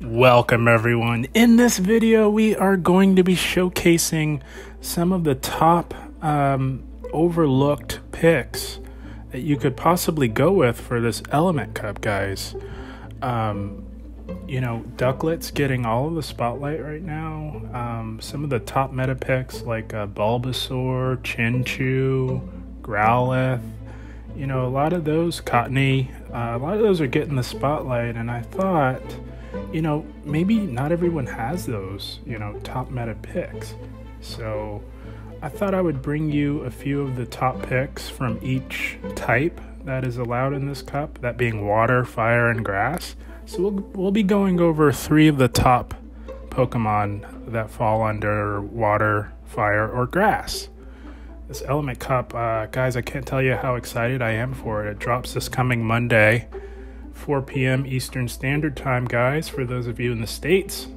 Welcome everyone. In this video we are going to be showcasing some of the top overlooked picks that you could possibly go with for this Element Cup, guys. You know, Ducklet's getting all of the spotlight right now. Some of the top meta picks like Bulbasaur, Chinchou, Growlithe, you know, a lot of those, Cottony, a lot of those are getting the spotlight, and I thought, you know, maybe not everyone has those, you know, top meta picks. So I thought I would bring you a few of the top picks from each type that is allowed in this cup, that being water, fire, and grass. So we'll be going over 3 of the top Pokemon that fall under water, fire, or grass. This Element Cup, guys, I can't tell you how excited I am for it. It drops this coming Monday, 4 p.m. Eastern Standard Time, guys. For those of you in the States,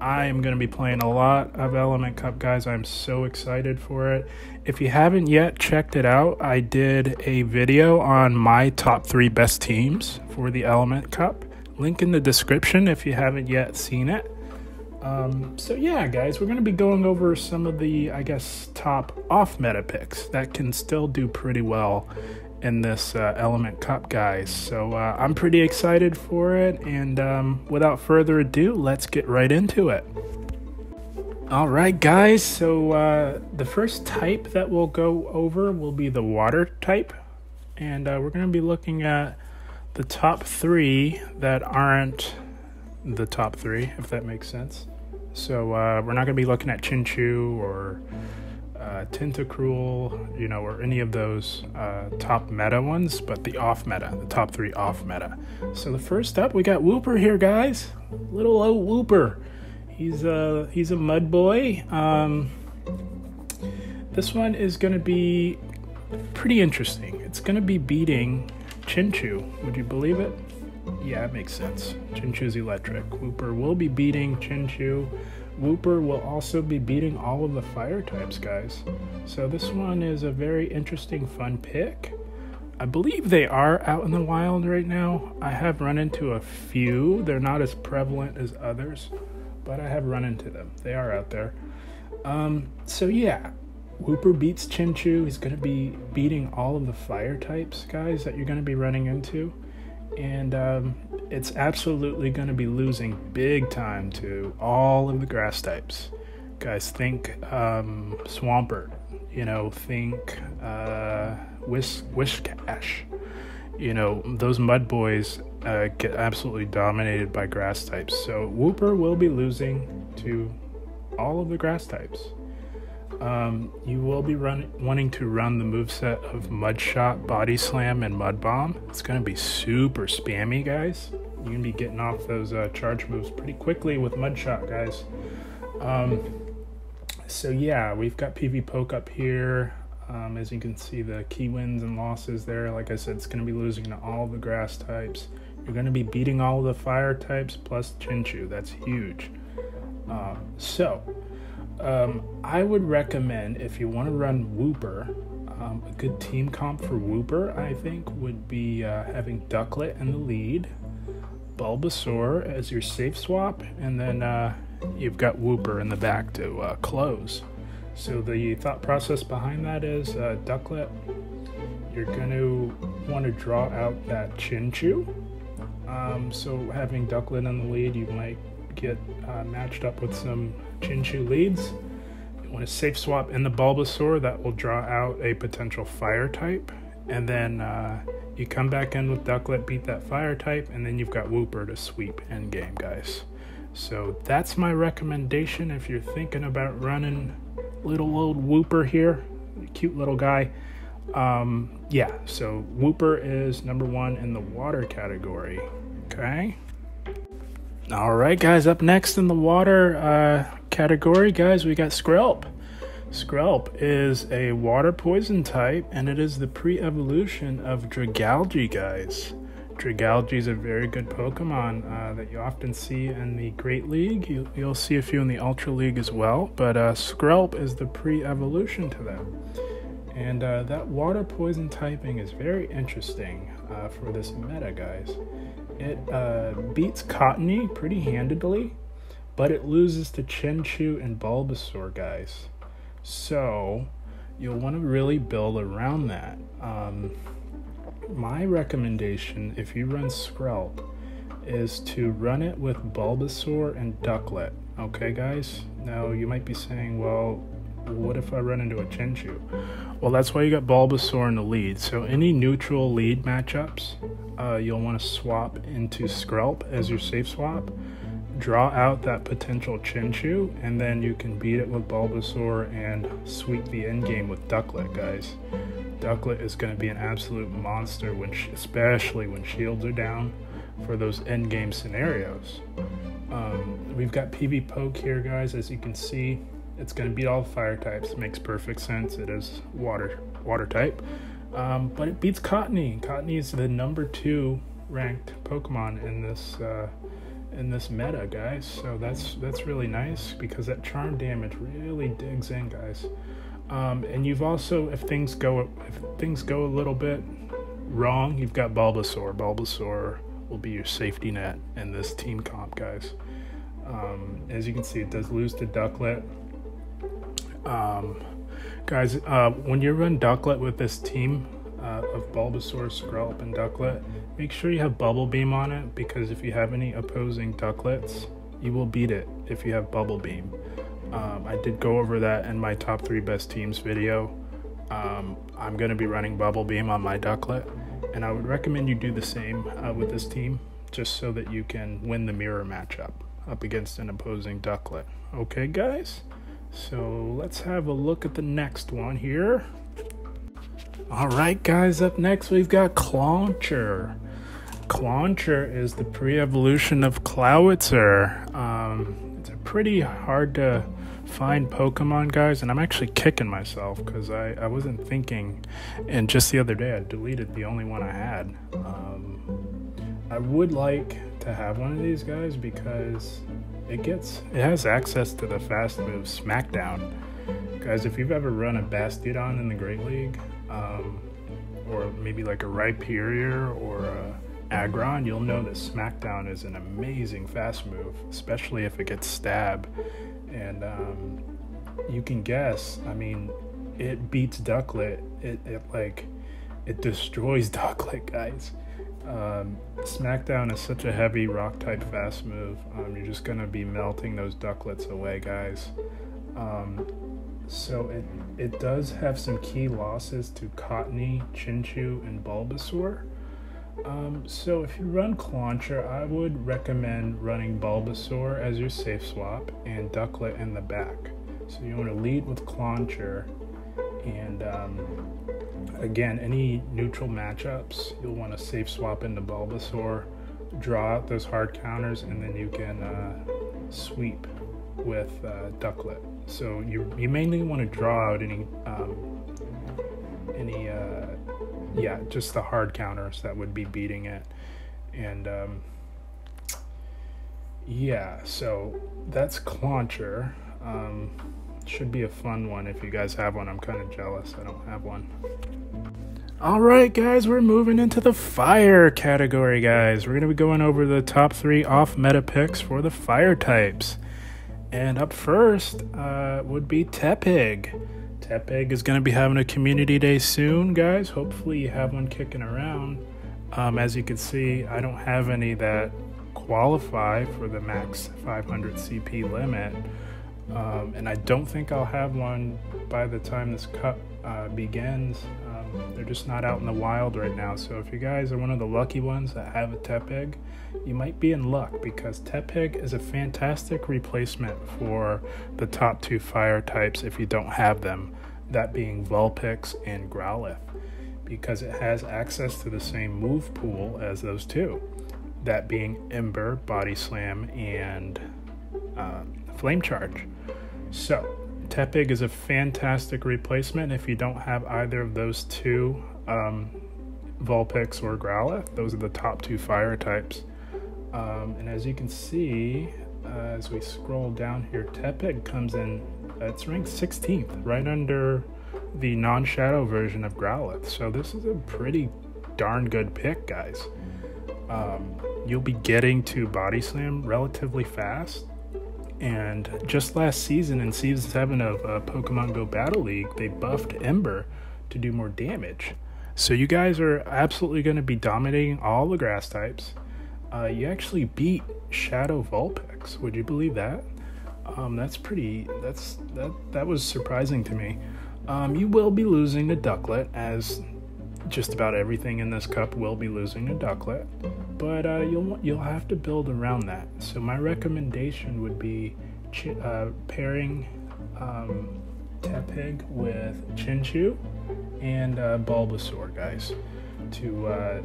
I am going to be playing a lot of Element Cup, guys. I'm so excited for it. If you haven't yet checked it out, I did a video on my top 3 best teams for the Element Cup. Link in the description if you haven't yet seen it. So yeah, guys, we're going to be going over some of the, I guess, top off-meta picks that can still do pretty well in this Element Cup, guys. So I'm pretty excited for it, and without further ado, let's get right into it. Alright, guys, so the first type that we'll go over will be the water type, and we're going to be looking at the top 3 that aren't the top 3, if that makes sense. So we're not going to be looking at Chinchou or Tentacruel, you know, or any of those top meta ones, but the off meta, the top 3 off meta. So the first up, we got Wooper here, guys. Little old Wooper. He's a mud boy. This one is going to be pretty interesting. It's going to be beating Chinchou. Would you believe it? Yeah, it makes sense. Chinchou's electric. Wooper will be beating Chinchou. Wooper will also be beating all of the fire types, guys. So this one is a very interesting, fun pick. I believe they are out in the wild right now. I have run into a few. They're not as prevalent as others, but I have run into them. They are out there. So yeah, Wooper beats Chinchou. He's going to be beating all of the fire types, guys, that you're going to be running into. And it's absolutely going to be losing big time to all of the grass types. Guys, think Swampert, you know, think Whiscash. You know, those mud boys get absolutely dominated by grass types. So Wooper will be losing to all of the grass types. You will be wanting to run the moveset of Mud Shot, Body Slam, and Mud Bomb. It's going to be super spammy, guys. You're going to be getting off those charge moves pretty quickly with Mud Shot, guys. So yeah, we've got PV Poke up here. As you can see, the key wins and losses there. Like I said, it's going to be losing to all the grass types. You're going to be beating all the fire types plus Chinchou. That's huge. I would recommend, if you want to run Wooper, a good team comp for Wooper, I think, would be having Ducklet in the lead, Bulbasaur as your safe swap, and then you've got Wooper in the back to close. So the thought process behind that is Ducklet, you're going to want to draw out that Chinchou. So having Ducklet in the lead, you might get matched up with some Chinchou leads. You want to safe swap in the Bulbasaur. That will draw out a potential fire type, and then you come back in with Ducklet, beat that fire type, and then you've got Wooper to sweep end game, guys. So that's my recommendation if you're thinking about running little old Wooper here, cute little guy. Yeah, so Wooper is number 1 in the water category. Okay. All right, guys, up next in the water category, guys, we got Skrelp. Skrelp is a water poison type, and it is the pre-evolution of Dragalge, guys. Dragalge is a very good Pokemon that you often see in the Great League. You'll see a few in the Ultra League as well, but Skrelp is the pre-evolution to them. And that water poison typing is very interesting for this meta, guys. It beats Cottony pretty handedly, but it loses to Chinchou and Bulbasaur, guys. So you'll want to really build around that. My recommendation, if you run Skrelp, is to run it with Bulbasaur and Ducklet. Okay, guys? Now, you might be saying, well, what if I run into a Chinchou? Well, that's why you got Bulbasaur in the lead. So any neutral lead matchups, you'll want to swap into Skrelp as your safe swap. Draw out that potential Chinchou, and then you can beat it with Bulbasaur and sweep the end game with Ducklet, guys. Ducklet is going to be an absolute monster, especially when shields are down for those end game scenarios. We've got PV Poke here, guys. As you can see, it's going to beat all the fire types. It makes perfect sense. It is water type, but it beats Cottony. Cottony is the number 2 ranked Pokemon in this meta, guys. So that's really nice because that charm damage really digs in, guys. And you've also, if things go a little bit wrong, you've got Bulbasaur. Bulbasaur will be your safety net in this team comp, guys. As you can see, it does lose to Ducklet. Guys, when you run Ducklet with this team of Bulbasaur, Skrelp, and Ducklet, make sure you have Bubble Beam on it, because if you have any opposing Ducklets, you will beat it if you have Bubble Beam. I did go over that in my top 3 best teams video. I'm going to be running Bubble Beam on my Ducklet, and I would recommend you do the same with this team, just so that you can win the mirror matchup up against an opposing Ducklet. Okay, guys? So let's have a look at the next one here. Alright, guys, up next we've got Clancher. Clancher is the pre-evolution of Clawitzer. It's a pretty hard to find Pokemon, guys, and I'm actually kicking myself because I wasn't thinking, and just the other day I deleted the only one I had. I would like to have one of these, guys, because it has access to the fast move Smackdown. Guys, if you've ever run a Bastiodon in the Great League, or maybe like a Rhyperior or a Aggron, you'll know that Smackdown is an amazing fast move, especially if it gets Stab. And you can guess, I mean, it beats Ducklet. It destroys Ducklet, guys. Smackdown is such a heavy rock type fast move. You're just gonna be melting those Ducklets away, guys. So it does have some key losses to Cottony, Chinchou, and Bulbasaur. So if you run Clancher, I would recommend running Bulbasaur as your safe swap and Ducklet in the back. So you want to lead with Clancher, and again, any neutral matchups, you'll want to safe swap into Bulbasaur, draw out those hard counters, and then you can sweep with Ducklet. So you mainly want to draw out just the hard counters that would be beating it. And so that's Clancher. Should be a fun one if you guys have one. I'm kind of jealous I don't have one. Alright, guys, we're moving into the fire category, guys. We're going to be going over the top 3 off-meta picks for the fire types. And up first would be Tepig. Tepig is going to be having a community day soon, guys. Hopefully you have one kicking around. As you can see, I don't have any that qualify for the max 500 CP limit. And I don't think I'll have one by the time this cup begins. They're just not out in the wild right now. So if you guys are one of the lucky ones that have a Tepig, you might be in luck, because Tepig is a fantastic replacement for the top 2 fire types if you don't have them, that being Vulpix and Growlithe, because it has access to the same move pool as those 2, that being Ember, Body Slam, and Flame Charge. So Tepig is a fantastic replacement if you don't have either of those 2, Vulpix or Growlithe. Those are the top 2 fire types. And as you can see, as we scroll down here, Tepig comes in, it's ranked 16th, right under the non-shadow version of Growlithe. So this is a pretty darn good pick, guys. you'll be getting to Body Slam relatively fast. And just last season, in Season 7 of Pokemon Go Battle League, they buffed Ember to do more damage. So you guys are absolutely going to be dominating all the grass types. You actually beat Shadow Vulpix. Would you believe that? That was surprising to me. You will be losing to Ducklet, as just about everything in this cup will be losing to Ducklet, but you'll have to build around that. So my recommendation would be pairing Tepig with Chinchou and Bulbasaur, guys, to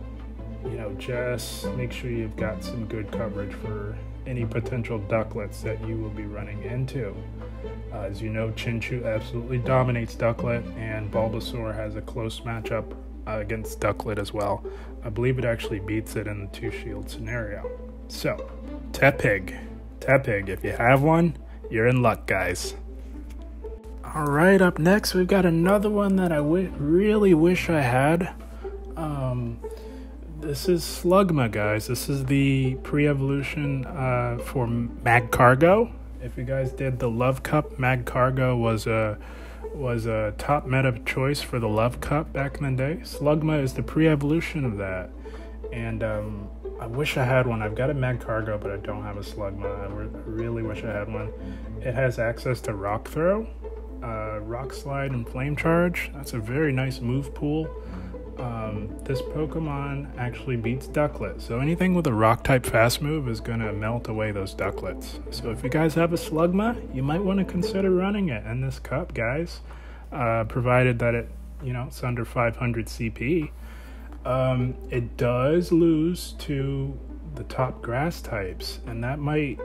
just make sure you've got some good coverage for any potential Ducklets that you will be running into. As you know, Chinchou absolutely dominates Ducklet, and Bulbasaur has a close matchup against Ducklet as well. I believe it actually beats it in the 2-shield scenario. So, Tepig, if you have one, you're in luck, guys. Alright, up next we've got another one that I really wish I had. This is Slugma, guys. This is the pre-evolution for Magcargo. If you guys did the Love Cup, Magcargo was a top meta choice for the Love Cup back in the day. Slugma is the pre-evolution of that. And I wish I had one. I've got a Magcargo, but I don't have a Slugma. I really wish I had one. It has access to Rock Throw, Rock Slide, and Flame Charge. That's a very nice move pool. This Pokemon actually beats Ducklet, so anything with a rock type fast move is going to melt away those Ducklets. So if you guys have a Slugma, you might want to consider running it in this cup, guys, provided that it's under 500 CP. It does lose to the top grass types, and that might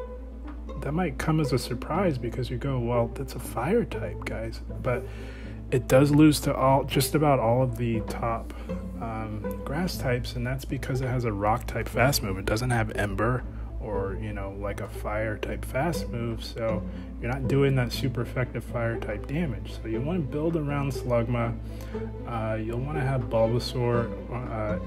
come as a surprise, because you go, well, that's a fire type, guys, but it does lose to just about all of the top grass types, and that's because it has a rock type fast move. It doesn't have Ember or like a fire type fast move, so you're not doing that super effective fire type damage. So you want to build around Slugma. You'll want to have Bulbasaur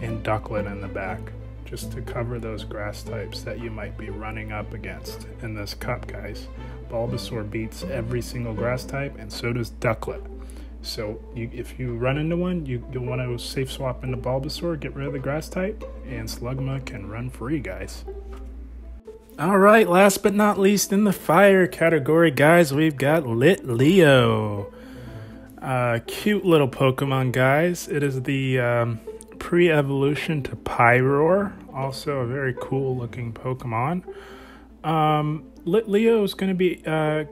and Ducklet in the back, just to cover those grass types that you might be running up against in this cup, guys. Bulbasaur beats every single grass type, and so does Ducklet. So if you run into one, you'll want to safe swap into Bulbasaur, get rid of the grass type, and Slugma can run free, guys. Alright, last but not least in the fire category, guys, we've got Litleo. Cute little Pokemon, guys. It is the pre-evolution to Pyroar, also a very cool looking Pokemon. Litleo is going to be a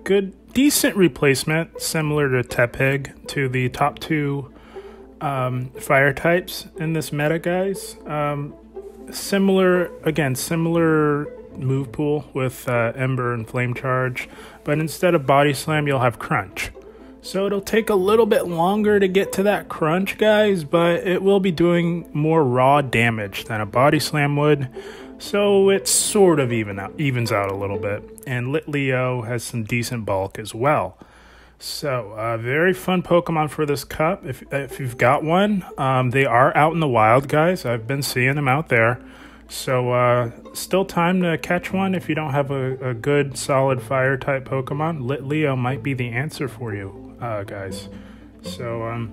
decent replacement, similar to Tepig, to the top two fire types in this meta, guys. Similar move pool with Ember and Flame Charge, but instead of Body Slam, you'll have Crunch. So it'll take a little bit longer to get to that Crunch, guys, but it will be doing more raw damage than a Body Slam would. So it sort of evens out a little bit. And Litleo has some decent bulk as well. So very fun Pokemon for this cup. If you've got one, they are out in the wild, guys. I've been seeing them out there. So still time to catch one if you don't have a good solid fire type Pokemon. Litleo might be the answer for you, guys. So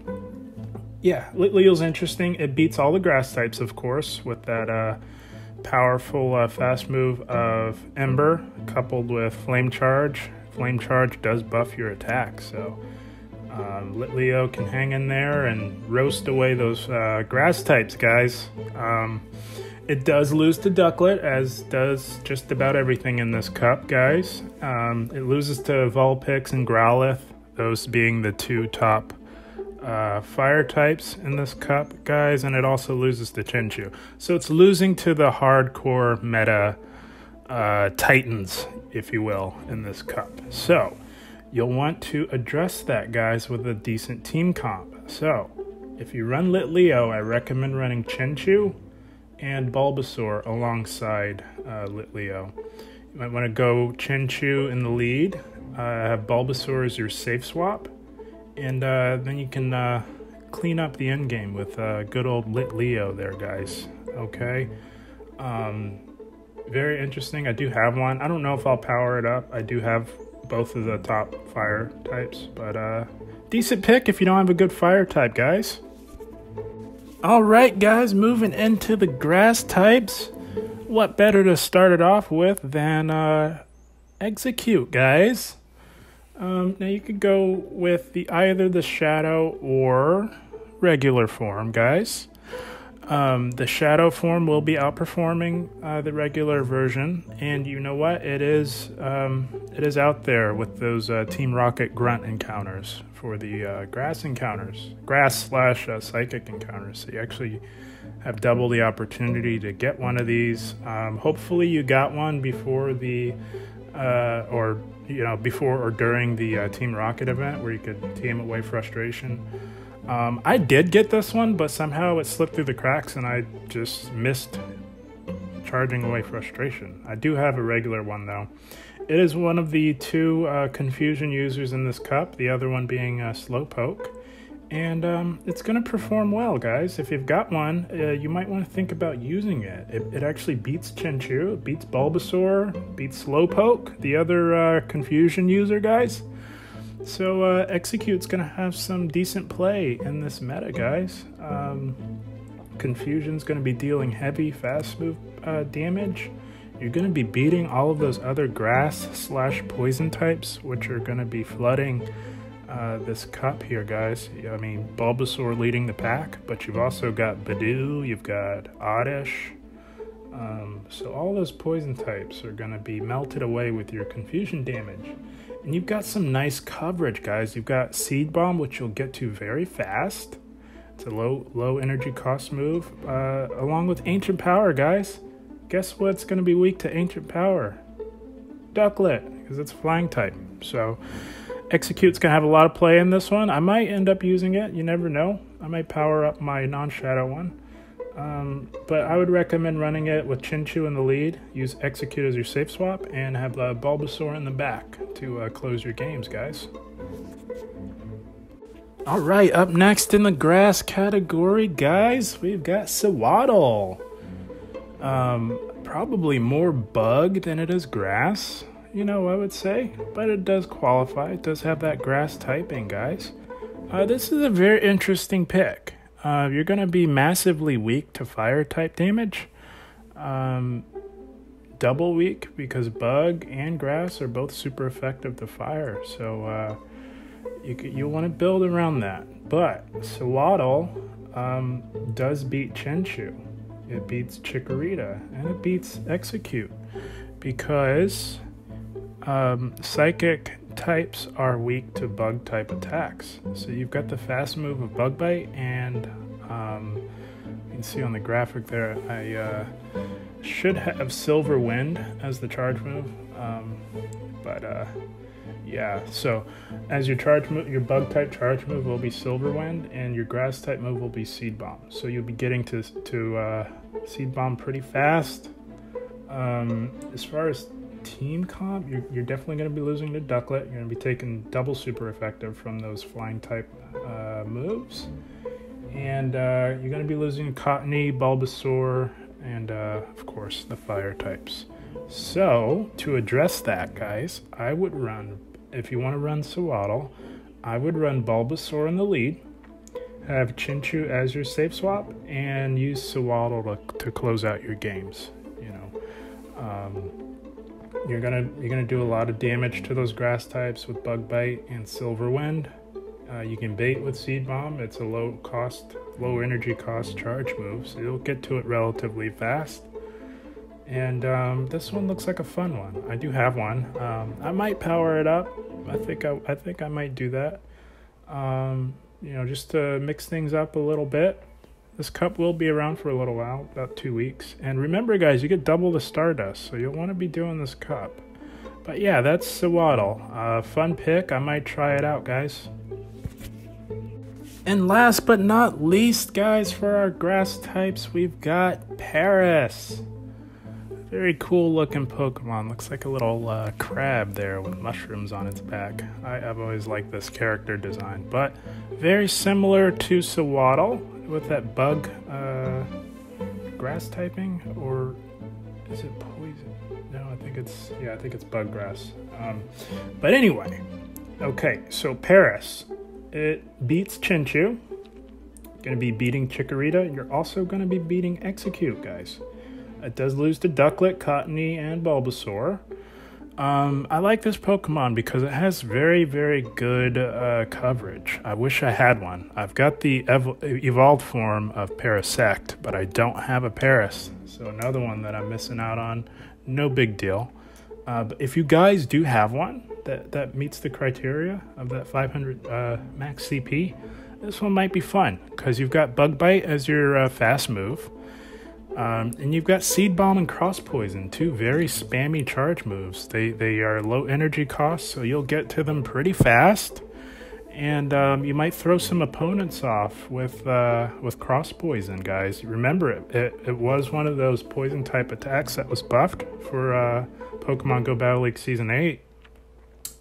yeah, Litleo's interesting. It beats all the grass types, of course, with that powerful fast move of Ember coupled with Flame Charge. Flame Charge does buff your attack, so Litleo can hang in there and roast away those grass types, guys. It does lose to Ducklet, as does just about everything in this cup, guys. It loses to Vulpix and Growlithe, those being the two top fire types in this cup, guys, and it also loses to Chinchou. So it's losing to the hardcore meta titans, if you will, in this cup. So you'll want to address that, guys, with a decent team comp. So if you run Litleo, I recommend running Chinchou and Bulbasaur alongside Litleo. You might want to go Chinchou in the lead, have Bulbasaur as your safe swap, and then you can clean up the end game with good old Litleo there, guys. Okay. very interesting. I do have one. I don't know if I'll power it up. I do have both of the top fire types, but decent pick if you don't have a good fire type, guys. All right, guys, moving into the grass types. What better to start it off with than Execute, guys? Now you could go with either the shadow or regular form, guys. The shadow form will be outperforming the regular version, and you know what? It is out there with those Team Rocket grunt encounters for the grass encounters, grass/psychic encounters. So you actually have double the opportunity to get one of these. Hopefully you got one before the before or during the Team Rocket event where you could team away frustration. I did get this one, but somehow it slipped through the cracks and I just missed charging away frustration. I do have a regular one though. It is one of the two confusion users in this cup, the other one being Slowpoke. And it's going to perform well, guys. If you've got one, you might want to think about using it. It actually beats Chinchu, it beats Bulbasaur, beats Slowpoke, the other confusion user, guys. So Execute's going to have some decent play in this meta, guys. Confusion's going to be dealing heavy, fast move damage. You're going to be beating all of those other grass/poison types, which are going to be flooding this cup here, guys. I mean, Bulbasaur leading the pack, but you've also got Badoo, you've got Oddish. So all those poison types are going to be melted away with your confusion damage. And you've got some nice coverage, guys. You've got Seed Bomb, which you'll get to very fast. It's a low energy cost move, along with Ancient Power, guys. Guess what's going to be weak to Ancient Power? Ducklet, because it's flying type. So Execute's going to have a lot of play in this one. I might end up using it. You never know. I might power up my non-shadow one. But I would recommend running it with Chinchu in the lead. Use Execute as your safe swap and have Bulbasaur in the back to close your games, guys. All right, up next in the grass category, guys, we've got Sawado. Probably more bug than it is grass, I would say, but it does qualify. It does have that grass typing, guys. This is a very interesting pick. You're going to be massively weak to fire type damage. Double weak because bug and grass are both super effective to fire. So you want to build around that. But Sawado does beat Chinchu. It beats Chikorita, and it beats Execute because psychic types are weak to bug type attacks. So you've got the fast move of Bug Bite, and you can see on the graphic there, I should have Silver Wind as the charge move. Yeah, so as your your bug type charge move will be Silver Wind, and your grass type move will be Seed Bomb. So you'll be getting to Seed Bomb pretty fast. As far as team comp, you're definitely going to be losing to Ducklet. You're going to be taking double super effective from those flying type moves. And you're going to be losing Cottony, Bulbasaur, and of course the fire types. So to address that, guys, I would run, if you want to run Sawado, I would run Bulbasaur in the lead, have Chinchu as your safe swap, and use Sawado to close out your games. You're gonna do a lot of damage to those grass types with Bug Bite and Silver Wind. You can bait with Seed Bomb. It's a low energy cost charge move, so you'll get to it relatively fast. And this one looks like a fun one. I do have one. I might power it up. I think I might do that. Just to mix things up a little bit. This cup will be around for a little while, about 2 weeks. And remember, guys, you get double the Stardust, so you'll want to be doing this cup. But yeah, that's Sawado. Fun pick. I might try it out, guys. And last but not least, guys, for our grass types, we've got Paris. Very cool looking Pokemon. Looks like a little crab there with mushrooms on its back. I've always liked this character design, but very similar to Sawado with that bug grass typing, or Is it poison? No, I think it's, yeah, I think it's bug grass. But anyway, okay, so Paris, it beats Chinchu. Going to be beating Chikorita. You're also going to be beating Execute, guys. It does lose to Ducklet, Cottony, and Bulbasaur. I like this Pokemon because it has very, very good coverage. I wish I had one. I've got the evolved form of Parasect, but I don't have a Paris. So another one that I'm missing out on. No big deal. But if you guys do have one that meets the criteria of that 500 max CP, this one might be fun because you've got Bug Bite as your fast move. And you've got Seed Bomb and Cross Poison, two very spammy charge moves. They are low energy costs, so you'll get to them pretty fast. And you might throw some opponents off with Cross Poison, guys. Remember, it was one of those poison type attacks that was buffed for Pokemon Go Battle League Season 8.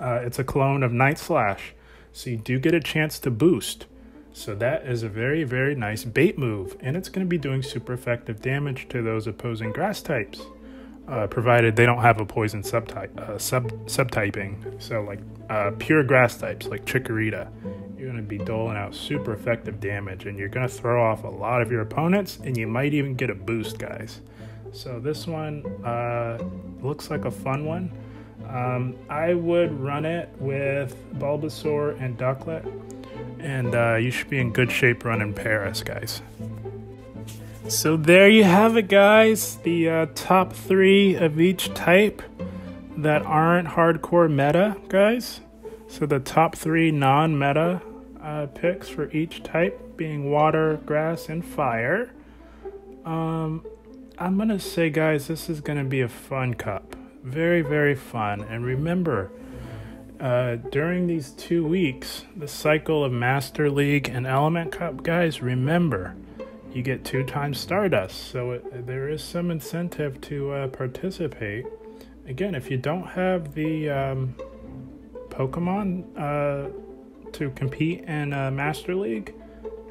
It's a clone of Night Slash, so you do get a chance to boost. So that is a very, very nice bait move, and it's going to be doing super effective damage to those opposing grass types, provided they don't have a poison subtyping. So like pure grass types like Chikorita, you're going to be doling out super effective damage, and you're going to throw off a lot of your opponents, and you might even get a boost, guys. So this one looks like a fun one. I would run it with Bulbasaur and Ducklet. And you should be in good shape running Paris, guys. So there you have it, guys. The top 3 of each type that aren't hardcore meta, guys. So the top 3 non-meta picks for each type being water, grass, and fire. I'm going to say, guys, this is going to be a fun cup. Very, very fun. And remember, during these 2 weeks, the cycle of Master League and Element Cup, guys, remember, you get 2 times Stardust, so there is some incentive to participate. Again, if you don't have the Pokemon to compete in Master League,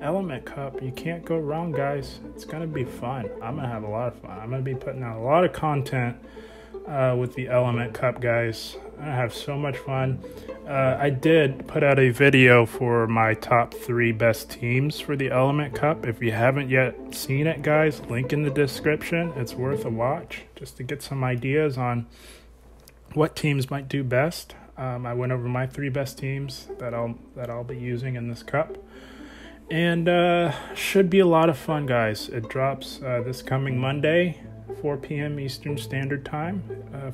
Element Cup, you can't go wrong, guys. It's going to be fun. I'm going to have a lot of fun. I'm going to be putting out a lot of content with the Element Cup, guys. I have so much fun. I did put out a video for my top 3 best teams for the Element Cup. If you haven't yet seen it, guys, link in the description. It's worth a watch just to get some ideas on what teams might do best. I went over my 3 best teams that I'll be using in this cup. And should be a lot of fun, guys. It drops this coming Monday, 4 p.m. Eastern Standard Time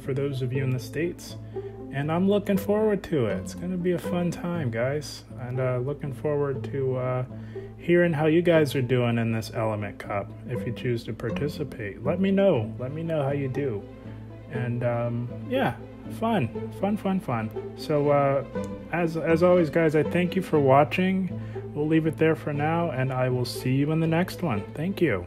for those of you in the States. And I'm looking forward to it. It's going to be a fun time, guys. And looking forward to hearing how you guys are doing in this Element Cup. If you choose to participate, let me know. Let me know how you do. And yeah, fun. So as always, guys, I thank you for watching. We'll leave it there for now, and I will see you in the next one. Thank you.